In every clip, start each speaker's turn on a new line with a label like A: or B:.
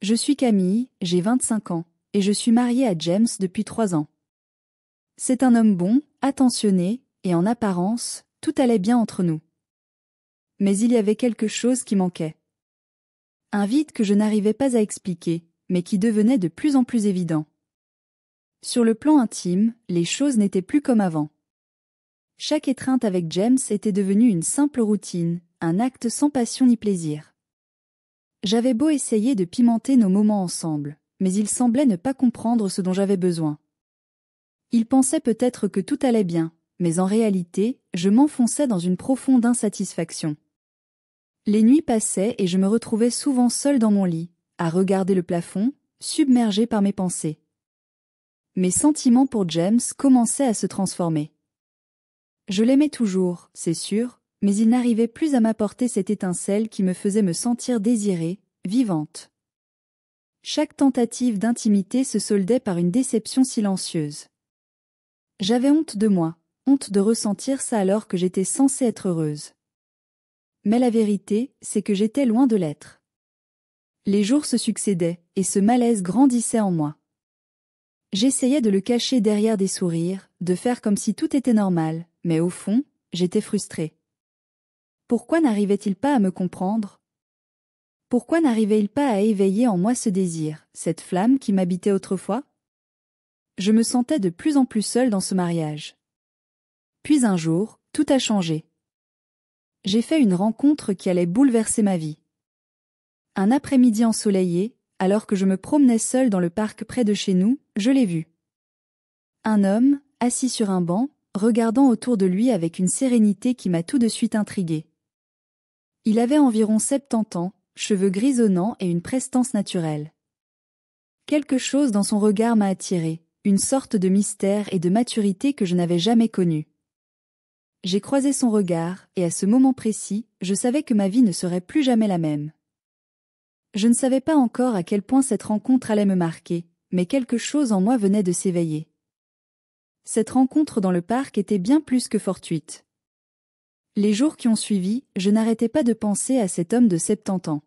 A: Je suis Camille, j'ai 25 ans, et je suis mariée à James depuis 3 ans. C'est un homme bon, attentionné, et en apparence, tout allait bien entre nous. Mais il y avait quelque chose qui manquait. Un vide que je n'arrivais pas à expliquer, mais qui devenait de plus en plus évident. Sur le plan intime, les choses n'étaient plus comme avant. Chaque étreinte avec James était devenue une simple routine, un acte sans passion ni plaisir. J'avais beau essayer de pimenter nos moments ensemble, mais il semblait ne pas comprendre ce dont j'avais besoin. Il pensait peut-être que tout allait bien, mais en réalité, je m'enfonçais dans une profonde insatisfaction. Les nuits passaient et je me retrouvais souvent seule dans mon lit, à regarder le plafond, submergée par mes pensées. Mes sentiments pour James commençaient à se transformer. Je l'aimais toujours, c'est sûr, mais il n'arrivait plus à m'apporter cette étincelle qui me faisait me sentir désirée, vivante. Chaque tentative d'intimité se soldait par une déception silencieuse. J'avais honte de moi, honte de ressentir ça alors que j'étais censée être heureuse. Mais la vérité, c'est que j'étais loin de l'être. Les jours se succédaient, et ce malaise grandissait en moi. J'essayais de le cacher derrière des sourires, de faire comme si tout était normal, mais au fond, j'étais frustrée. Pourquoi n'arrivait-il pas à me comprendre? Pourquoi n'arrivait-il pas à éveiller en moi ce désir, cette flamme qui m'habitait autrefois? Je me sentais de plus en plus seule dans ce mariage. Puis un jour, tout a changé. J'ai fait une rencontre qui allait bouleverser ma vie. Un après-midi ensoleillé, alors que je me promenais seule dans le parc près de chez nous, je l'ai vu. Un homme, assis sur un banc, regardant autour de lui avec une sérénité qui m'a tout de suite intriguée. Il avait environ 70 ans, cheveux grisonnants et une prestance naturelle. Quelque chose dans son regard m'a attirée, une sorte de mystère et de maturité que je n'avais jamais connue. J'ai croisé son regard, et à ce moment précis, je savais que ma vie ne serait plus jamais la même. Je ne savais pas encore à quel point cette rencontre allait me marquer, mais quelque chose en moi venait de s'éveiller. Cette rencontre dans le parc était bien plus que fortuite. Les jours qui ont suivi, je n'arrêtais pas de penser à cet homme de 70 ans.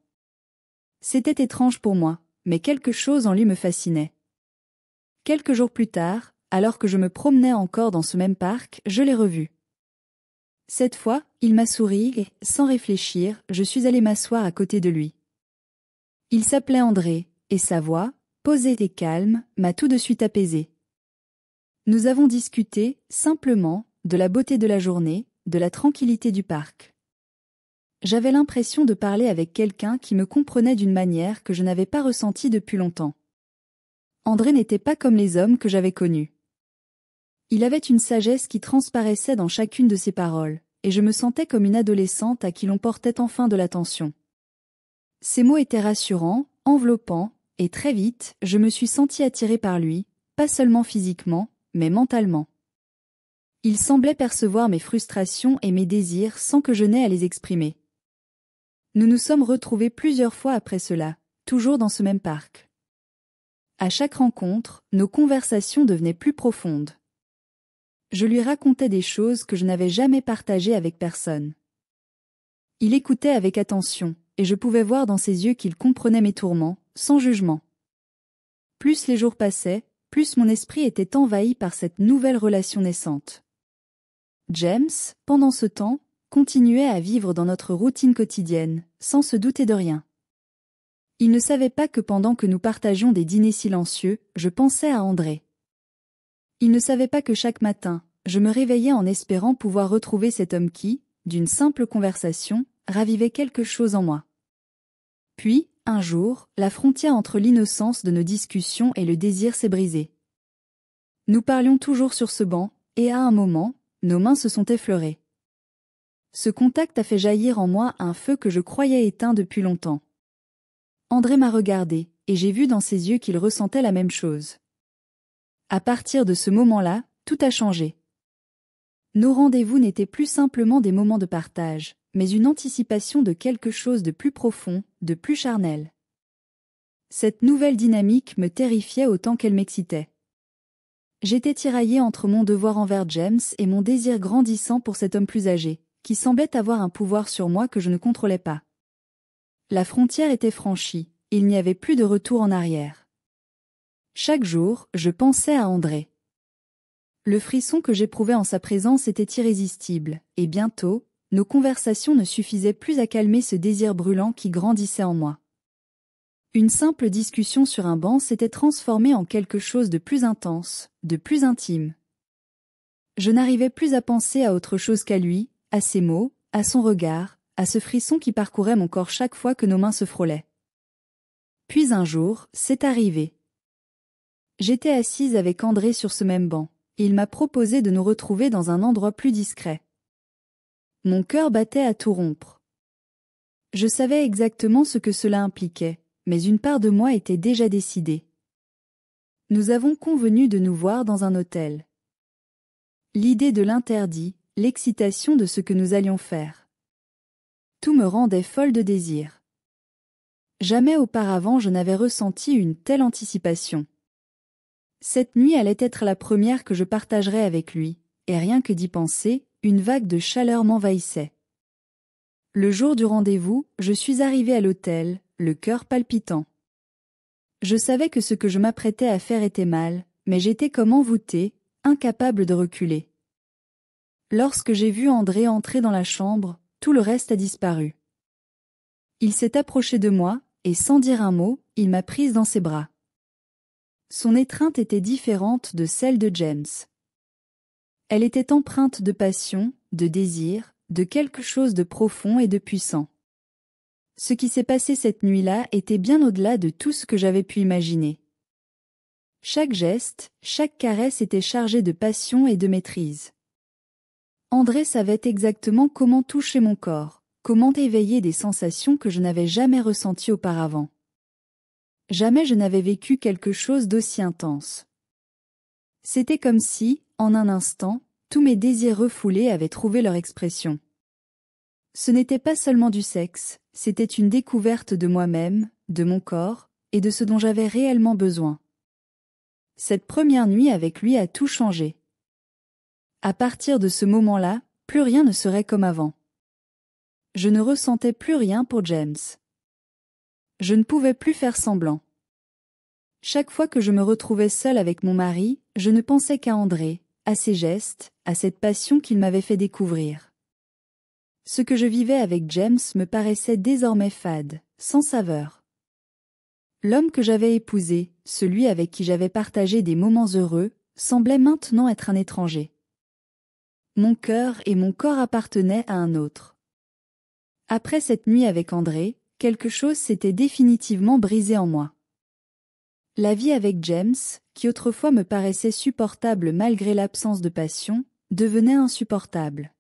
A: C'était étrange pour moi, mais quelque chose en lui me fascinait. Quelques jours plus tard, alors que je me promenais encore dans ce même parc, je l'ai revu. Cette fois, il m'a souri et, sans réfléchir, je suis allée m'asseoir à côté de lui. Il s'appelait André, et sa voix, posée et calme, m'a tout de suite apaisée. Nous avons discuté, simplement, de la beauté de la journée, de la tranquillité du parc. J'avais l'impression de parler avec quelqu'un qui me comprenait d'une manière que je n'avais pas ressentie depuis longtemps. André n'était pas comme les hommes que j'avais connus. Il avait une sagesse qui transparaissait dans chacune de ses paroles, et je me sentais comme une adolescente à qui l'on portait enfin de l'attention. Ses mots étaient rassurants, enveloppants, et très vite, je me suis sentie attirée par lui, pas seulement physiquement, mais mentalement. Il semblait percevoir mes frustrations et mes désirs sans que je n'aie à les exprimer. Nous nous sommes retrouvés plusieurs fois après cela, toujours dans ce même parc. À chaque rencontre, nos conversations devenaient plus profondes. Je lui racontais des choses que je n'avais jamais partagées avec personne. Il écoutait avec attention, et je pouvais voir dans ses yeux qu'il comprenait mes tourments, sans jugement. Plus les jours passaient, plus mon esprit était envahi par cette nouvelle relation naissante. James, pendant ce temps, continuait à vivre dans notre routine quotidienne, sans se douter de rien. Il ne savait pas que pendant que nous partagions des dîners silencieux, je pensais à André. Il ne savait pas que chaque matin, je me réveillais en espérant pouvoir retrouver cet homme qui, d'une simple conversation, ravivait quelque chose en moi. Puis, un jour, la frontière entre l'innocence de nos discussions et le désir s'est brisée. Nous parlions toujours sur ce banc, et à un moment, nos mains se sont effleurées. Ce contact a fait jaillir en moi un feu que je croyais éteint depuis longtemps. André m'a regardé, et j'ai vu dans ses yeux qu'il ressentait la même chose. À partir de ce moment-là, tout a changé. Nos rendez-vous n'étaient plus simplement des moments de partage, mais une anticipation de quelque chose de plus profond, de plus charnel. Cette nouvelle dynamique me terrifiait autant qu'elle m'excitait. J'étais tiraillée entre mon devoir envers James et mon désir grandissant pour cet homme plus âgé, qui semblait avoir un pouvoir sur moi que je ne contrôlais pas. La frontière était franchie, il n'y avait plus de retour en arrière. Chaque jour, je pensais à André. Le frisson que j'éprouvais en sa présence était irrésistible, et bientôt, nos conversations ne suffisaient plus à calmer ce désir brûlant qui grandissait en moi. Une simple discussion sur un banc s'était transformée en quelque chose de plus intense, de plus intime. Je n'arrivais plus à penser à autre chose qu'à lui, à ses mots, à son regard, à ce frisson qui parcourait mon corps chaque fois que nos mains se frôlaient. Puis un jour, c'est arrivé. J'étais assise avec André sur ce même banc, et il m'a proposé de nous retrouver dans un endroit plus discret. Mon cœur battait à tout rompre. Je savais exactement ce que cela impliquait, mais une part de moi était déjà décidée. Nous avons convenu de nous voir dans un hôtel. L'idée de l'interdit, l'excitation de ce que nous allions faire. Tout me rendait folle de désir. Jamais auparavant je n'avais ressenti une telle anticipation. Cette nuit allait être la première que je partagerais avec lui, et rien que d'y penser, une vague de chaleur m'envahissait. Le jour du rendez-vous, je suis arrivée à l'hôtel, le cœur palpitant. Je savais que ce que je m'apprêtais à faire était mal, mais j'étais comme envoûtée, incapable de reculer. Lorsque j'ai vu André entrer dans la chambre, tout le reste a disparu. Il s'est approché de moi, et sans dire un mot, il m'a prise dans ses bras. Son étreinte était différente de celle de James. Elle était empreinte de passion, de désir, de quelque chose de profond et de puissant. Ce qui s'est passé cette nuit-là était bien au-delà de tout ce que j'avais pu imaginer. Chaque geste, chaque caresse était chargé de passion et de maîtrise. André savait exactement comment toucher mon corps, comment éveiller des sensations que je n'avais jamais ressenties auparavant. Jamais je n'avais vécu quelque chose d'aussi intense. C'était comme si, en un instant, tous mes désirs refoulés avaient trouvé leur expression. Ce n'était pas seulement du sexe, c'était une découverte de moi-même, de mon corps, et de ce dont j'avais réellement besoin. Cette première nuit avec lui a tout changé. À partir de ce moment-là, plus rien ne serait comme avant. Je ne ressentais plus rien pour James. Je ne pouvais plus faire semblant. Chaque fois que je me retrouvais seule avec mon mari, je ne pensais qu'à André, à ses gestes, à cette passion qu'il m'avait fait découvrir. Ce que je vivais avec James me paraissait désormais fade, sans saveur. L'homme que j'avais épousé, celui avec qui j'avais partagé des moments heureux, semblait maintenant être un étranger. Mon cœur et mon corps appartenaient à un autre. Après cette nuit avec André, quelque chose s'était définitivement brisé en moi. La vie avec James, qui autrefois me paraissait supportable malgré l'absence de passion, devenait insupportable.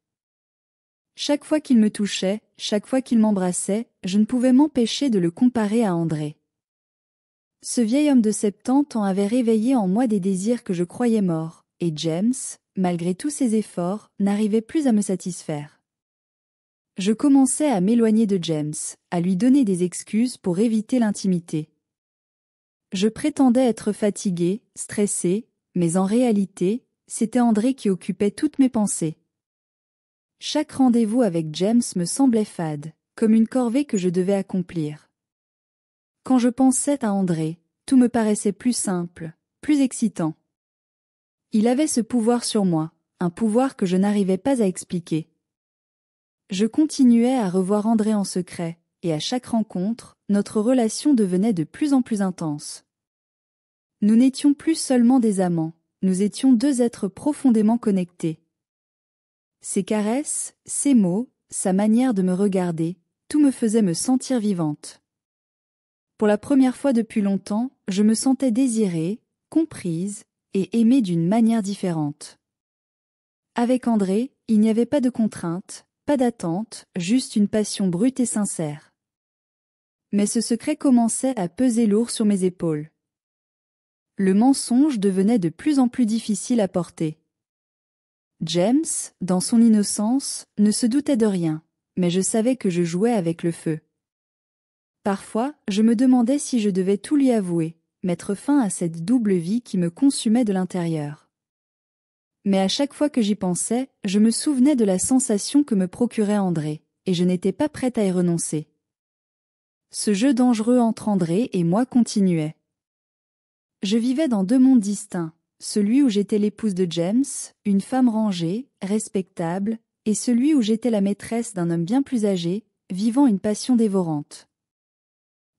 A: Chaque fois qu'il me touchait, chaque fois qu'il m'embrassait, je ne pouvais m'empêcher de le comparer à André. Ce vieil homme de 70 ans avait réveillé en moi des désirs que je croyais morts, et James, malgré tous ses efforts, n'arrivait plus à me satisfaire. Je commençais à m'éloigner de James, à lui donner des excuses pour éviter l'intimité. Je prétendais être fatiguée, stressée, mais en réalité, c'était André qui occupait toutes mes pensées. Chaque rendez-vous avec James me semblait fade, comme une corvée que je devais accomplir. Quand je pensais à André, tout me paraissait plus simple, plus excitant. Il avait ce pouvoir sur moi, un pouvoir que je n'arrivais pas à expliquer. Je continuais à revoir André en secret, et à chaque rencontre, notre relation devenait de plus en plus intense. Nous n'étions plus seulement des amants, nous étions deux êtres profondément connectés. Ses caresses, ses mots, sa manière de me regarder, tout me faisait me sentir vivante. Pour la première fois depuis longtemps, je me sentais désirée, comprise et aimée d'une manière différente. Avec André, il n'y avait pas de contrainte, pas d'attente, juste une passion brute et sincère. Mais ce secret commençait à peser lourd sur mes épaules. Le mensonge devenait de plus en plus difficile à porter. James, dans son innocence, ne se doutait de rien, mais je savais que je jouais avec le feu. Parfois, je me demandais si je devais tout lui avouer, mettre fin à cette double vie qui me consumait de l'intérieur. Mais à chaque fois que j'y pensais, je me souvenais de la sensation que me procurait André, et je n'étais pas prête à y renoncer. Ce jeu dangereux entre André et moi continuait. Je vivais dans deux mondes distincts, celui où j'étais l'épouse de James, une femme rangée, respectable, et celui où j'étais la maîtresse d'un homme bien plus âgé, vivant une passion dévorante.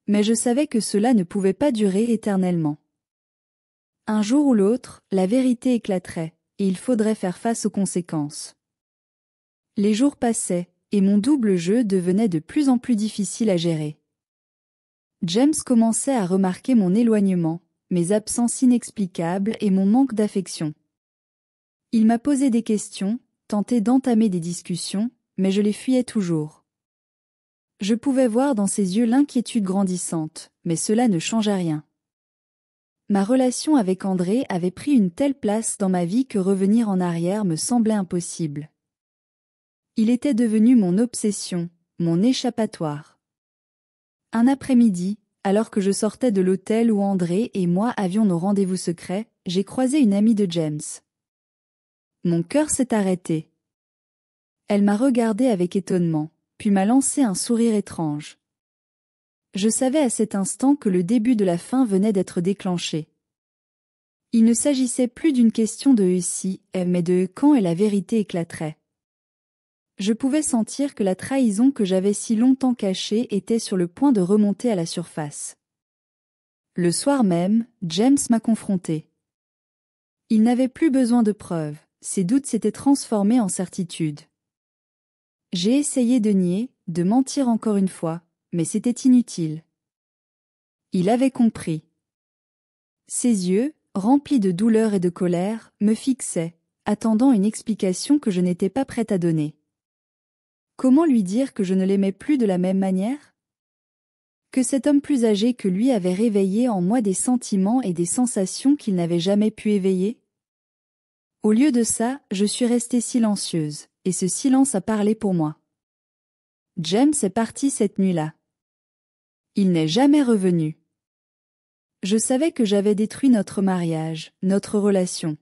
A: Mais je savais que cela ne pouvait pas durer éternellement. Un jour ou l'autre, la vérité éclaterait, et il faudrait faire face aux conséquences. Les jours passaient, et mon double jeu devenait de plus en plus difficile à gérer. James commençait à remarquer mon éloignement, mes absences inexplicables et mon manque d'affection. Il m'a posé des questions, tenté d'entamer des discussions, mais je les fuyais toujours. Je pouvais voir dans ses yeux l'inquiétude grandissante, mais cela ne changeait rien. Ma relation avec André avait pris une telle place dans ma vie que revenir en arrière me semblait impossible. Il était devenu mon obsession, mon échappatoire. Un après-midi, alors que je sortais de l'hôtel où André et moi avions nos rendez-vous secrets, j'ai croisé une amie de James. Mon cœur s'est arrêté. Elle m'a regardé avec étonnement, puis m'a lancé un sourire étrange. Je savais à cet instant que le début de la fin venait d'être déclenché. Il ne s'agissait plus d'une question de si, mais de quand et la vérité éclaterait. Je pouvais sentir que la trahison que j'avais si longtemps cachée était sur le point de remonter à la surface. Le soir même, James m'a confronté. Il n'avait plus besoin de preuves, ses doutes s'étaient transformés en certitudes. J'ai essayé de nier, de mentir encore une fois, mais c'était inutile. Il avait compris. Ses yeux, remplis de douleur et de colère, me fixaient, attendant une explication que je n'étais pas prête à donner. Comment lui dire que je ne l'aimais plus de la même manière? Que cet homme plus âgé que lui avait réveillé en moi des sentiments et des sensations qu'il n'avait jamais pu éveiller? Au lieu de ça, je suis restée silencieuse, et ce silence a parlé pour moi. James est parti cette nuit-là. Il n'est jamais revenu. Je savais que j'avais détruit notre mariage, notre relation.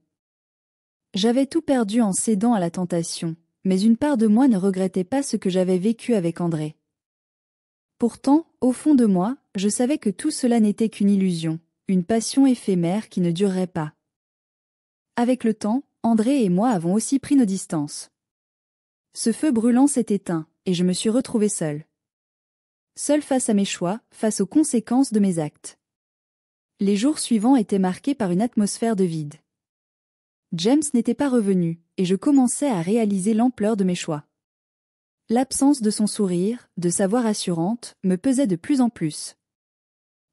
A: J'avais tout perdu en cédant à la tentation, mais une part de moi ne regrettait pas ce que j'avais vécu avec André. Pourtant, au fond de moi, je savais que tout cela n'était qu'une illusion, une passion éphémère qui ne durerait pas. Avec le temps, André et moi avons aussi pris nos distances. Ce feu brûlant s'est éteint, et je me suis retrouvée seule. Seule face à mes choix, face aux conséquences de mes actes. Les jours suivants étaient marqués par une atmosphère de vide. James n'était pas revenu, et je commençais à réaliser l'ampleur de mes choix. L'absence de son sourire, de sa voix rassurante, me pesait de plus en plus.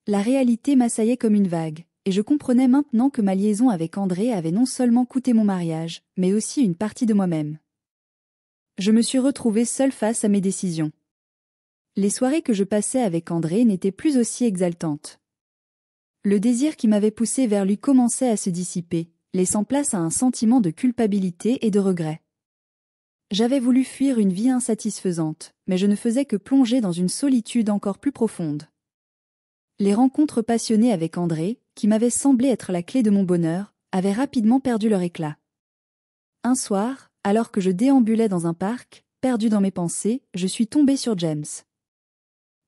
A: La réalité m'assaillait comme une vague, et je comprenais maintenant que ma liaison avec André avait non seulement coûté mon mariage, mais aussi une partie de moi-même. Je me suis retrouvée seule face à mes décisions. Les soirées que je passais avec André n'étaient plus aussi exaltantes. Le désir qui m'avait poussé vers lui commençait à se dissiper, laissant place à un sentiment de culpabilité et de regret. J'avais voulu fuir une vie insatisfaisante, mais je ne faisais que plonger dans une solitude encore plus profonde. Les rencontres passionnées avec André, qui m'avaient semblé être la clé de mon bonheur, avaient rapidement perdu leur éclat. Un soir, alors que je déambulais dans un parc, perdu dans mes pensées, je suis tombée sur James.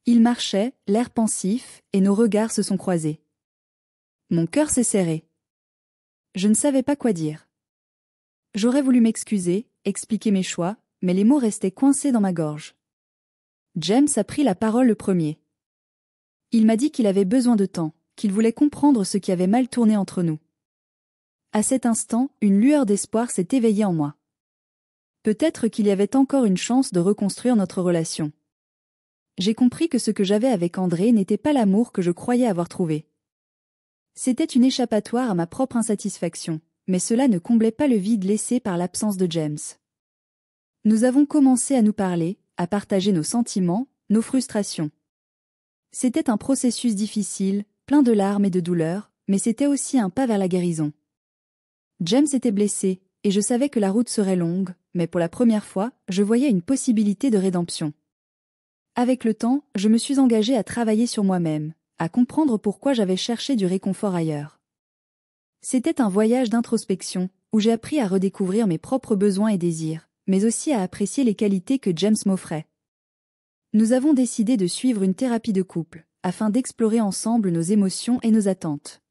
A: Il marchait, l'air pensif, et nos regards se sont croisés. Mon cœur s'est serré. Je ne savais pas quoi dire. J'aurais voulu m'excuser, expliquer mes choix, mais les mots restaient coincés dans ma gorge. James a pris la parole le premier. Il m'a dit qu'il avait besoin de temps, qu'il voulait comprendre ce qui avait mal tourné entre nous. À cet instant, une lueur d'espoir s'est éveillée en moi. Peut-être qu'il y avait encore une chance de reconstruire notre relation. J'ai compris que ce que j'avais avec André n'était pas l'amour que je croyais avoir trouvé. C'était une échappatoire à ma propre insatisfaction, mais cela ne comblait pas le vide laissé par l'absence de James. Nous avons commencé à nous parler, à partager nos sentiments, nos frustrations. C'était un processus difficile, plein de larmes et de douleurs, mais c'était aussi un pas vers la guérison. James était blessé, et je savais que la route serait longue, mais pour la première fois, je voyais une possibilité de rédemption. Avec le temps, je me suis engagée à travailler sur moi-même, à comprendre pourquoi j'avais cherché du réconfort ailleurs. C'était un voyage d'introspection, où j'ai appris à redécouvrir mes propres besoins et désirs, mais aussi à apprécier les qualités que James m'offrait. Nous avons décidé de suivre une thérapie de couple, afin d'explorer ensemble nos émotions et nos attentes.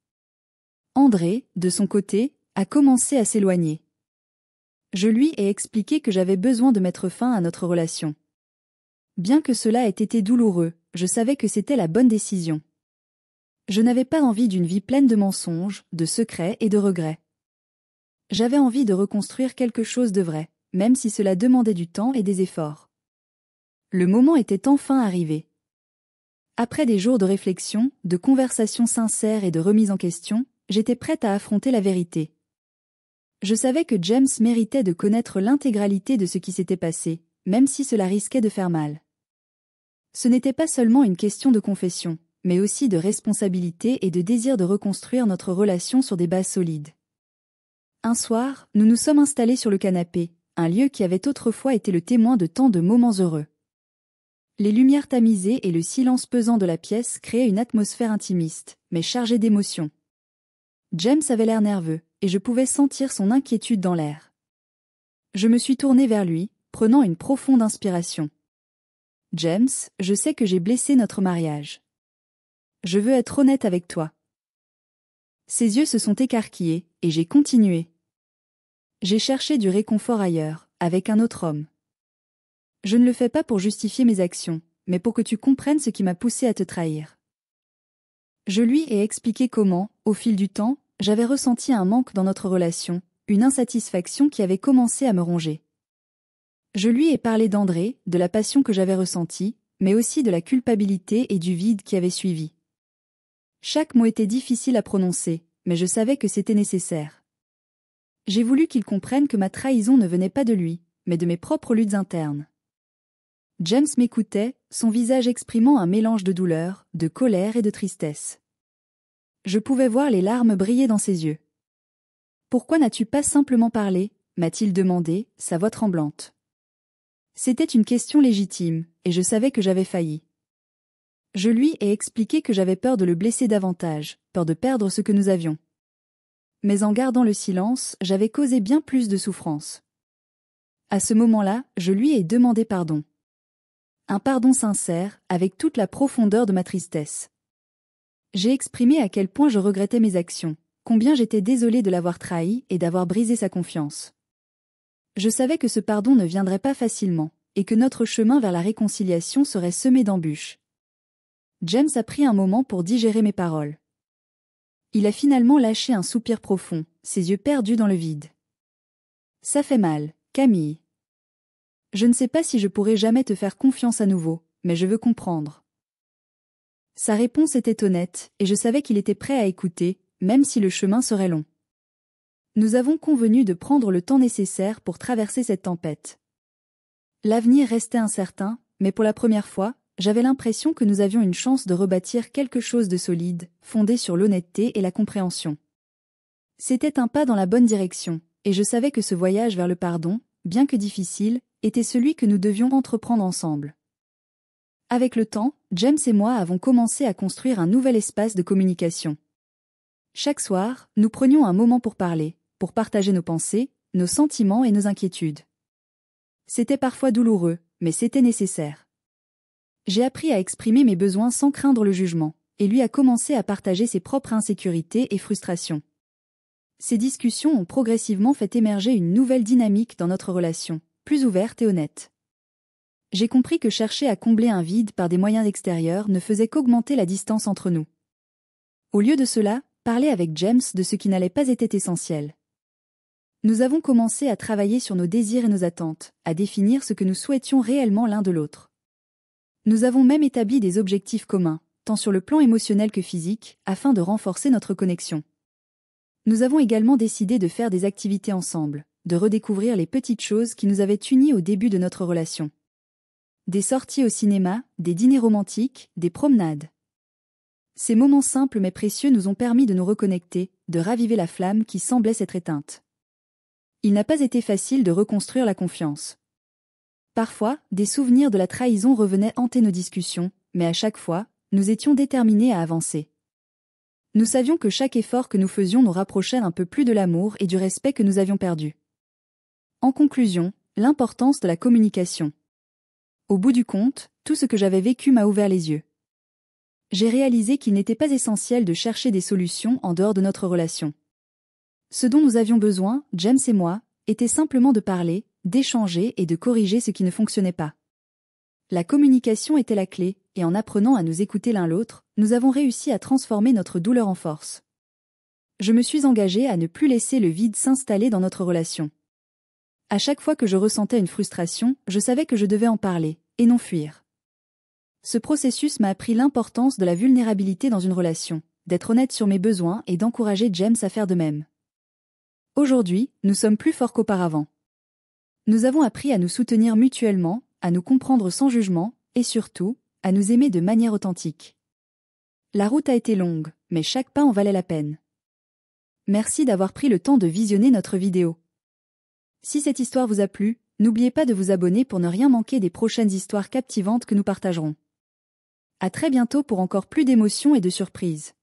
A: André, de son côté, a commencé à s'éloigner. Je lui ai expliqué que j'avais besoin de mettre fin à notre relation. Bien que cela ait été douloureux, je savais que c'était la bonne décision. Je n'avais pas envie d'une vie pleine de mensonges, de secrets et de regrets. J'avais envie de reconstruire quelque chose de vrai, même si cela demandait du temps et des efforts. Le moment était enfin arrivé. Après des jours de réflexion, de conversations sincères et de remise en question, j'étais prête à affronter la vérité. Je savais que James méritait de connaître l'intégralité de ce qui s'était passé, même si cela risquait de faire mal. Ce n'était pas seulement une question de confession, mais aussi de responsabilité et de désir de reconstruire notre relation sur des bases solides. Un soir, nous nous sommes installés sur le canapé, un lieu qui avait autrefois été le témoin de tant de moments heureux. Les lumières tamisées et le silence pesant de la pièce créaient une atmosphère intimiste, mais chargée d'émotions. James avait l'air nerveux, et je pouvais sentir son inquiétude dans l'air. Je me suis tournée vers lui, prenant une profonde inspiration. « James, je sais que j'ai blessé notre mariage. Je veux être honnête avec toi. » Ses yeux se sont écarquillés, et j'ai continué. J'ai cherché du réconfort ailleurs, avec un autre homme. Je ne le fais pas pour justifier mes actions, mais pour que tu comprennes ce qui m'a poussé à te trahir. Je lui ai expliqué comment, au fil du temps, j'avais ressenti un manque dans notre relation, une insatisfaction qui avait commencé à me ronger. Je lui ai parlé d'André, de la passion que j'avais ressentie, mais aussi de la culpabilité et du vide qui avait suivi. Chaque mot était difficile à prononcer, mais je savais que c'était nécessaire. J'ai voulu qu'il comprenne que ma trahison ne venait pas de lui, mais de mes propres luttes internes. James m'écoutait, son visage exprimant un mélange de douleur, de colère et de tristesse. Je pouvais voir les larmes briller dans ses yeux. « Pourquoi n'as-tu pas simplement parlé ?» m'a-t-il demandé, sa voix tremblante. C'était une question légitime, et je savais que j'avais failli. Je lui ai expliqué que j'avais peur de le blesser davantage, peur de perdre ce que nous avions. Mais en gardant le silence, j'avais causé bien plus de souffrance. À ce moment-là, je lui ai demandé pardon. Un pardon sincère, avec toute la profondeur de ma tristesse. J'ai exprimé à quel point je regrettais mes actions, combien j'étais désolée de l'avoir trahi et d'avoir brisé sa confiance. Je savais que ce pardon ne viendrait pas facilement, et que notre chemin vers la réconciliation serait semé d'embûches. James a pris un moment pour digérer mes paroles. Il a finalement lâché un soupir profond, ses yeux perdus dans le vide. « Ça fait mal, Camille. Je ne sais pas si je pourrai jamais te faire confiance à nouveau, mais je veux comprendre. » Sa réponse était honnête, et je savais qu'il était prêt à écouter, même si le chemin serait long. Nous avons convenu de prendre le temps nécessaire pour traverser cette tempête. L'avenir restait incertain, mais pour la première fois, j'avais l'impression que nous avions une chance de rebâtir quelque chose de solide, fondé sur l'honnêteté et la compréhension. C'était un pas dans la bonne direction, et je savais que ce voyage vers le pardon, bien que difficile, était celui que nous devions entreprendre ensemble. Avec le temps, James et moi avons commencé à construire un nouvel espace de communication. Chaque soir, nous prenions un moment pour parler, pour partager nos pensées, nos sentiments et nos inquiétudes. C'était parfois douloureux, mais c'était nécessaire. J'ai appris à exprimer mes besoins sans craindre le jugement, et lui a commencé à partager ses propres insécurités et frustrations. Ces discussions ont progressivement fait émerger une nouvelle dynamique dans notre relation, plus ouverte et honnête. J'ai compris que chercher à combler un vide par des moyens extérieurs ne faisait qu'augmenter la distance entre nous. Au lieu de cela, parler avec James de ce qui n'allait pas être essentiel. Nous avons commencé à travailler sur nos désirs et nos attentes, à définir ce que nous souhaitions réellement l'un de l'autre. Nous avons même établi des objectifs communs, tant sur le plan émotionnel que physique, afin de renforcer notre connexion. Nous avons également décidé de faire des activités ensemble, de redécouvrir les petites choses qui nous avaient unis au début de notre relation. Des sorties au cinéma, des dîners romantiques, des promenades. Ces moments simples mais précieux nous ont permis de nous reconnecter, de raviver la flamme qui semblait s'être éteinte. Il n'a pas été facile de reconstruire la confiance. Parfois, des souvenirs de la trahison revenaient hanter nos discussions, mais à chaque fois, nous étions déterminés à avancer. Nous savions que chaque effort que nous faisions nous rapprochait un peu plus de l'amour et du respect que nous avions perdu. En conclusion, l'importance de la communication. Au bout du compte, tout ce que j'avais vécu m'a ouvert les yeux. J'ai réalisé qu'il n'était pas essentiel de chercher des solutions en dehors de notre relation. Ce dont nous avions besoin, James et moi, était simplement de parler, d'échanger et de corriger ce qui ne fonctionnait pas. La communication était la clé, et en apprenant à nous écouter l'un l'autre, nous avons réussi à transformer notre douleur en force. Je me suis engagée à ne plus laisser le vide s'installer dans notre relation. À chaque fois que je ressentais une frustration, je savais que je devais en parler, et non fuir. Ce processus m'a appris l'importance de la vulnérabilité dans une relation, d'être honnête sur mes besoins et d'encourager James à faire de même. Aujourd'hui, nous sommes plus forts qu'auparavant. Nous avons appris à nous soutenir mutuellement, à nous comprendre sans jugement, et surtout, à nous aimer de manière authentique. La route a été longue, mais chaque pas en valait la peine. Merci d'avoir pris le temps de visionner notre vidéo. Si cette histoire vous a plu, n'oubliez pas de vous abonner pour ne rien manquer des prochaines histoires captivantes que nous partagerons. À très bientôt pour encore plus d'émotions et de surprises.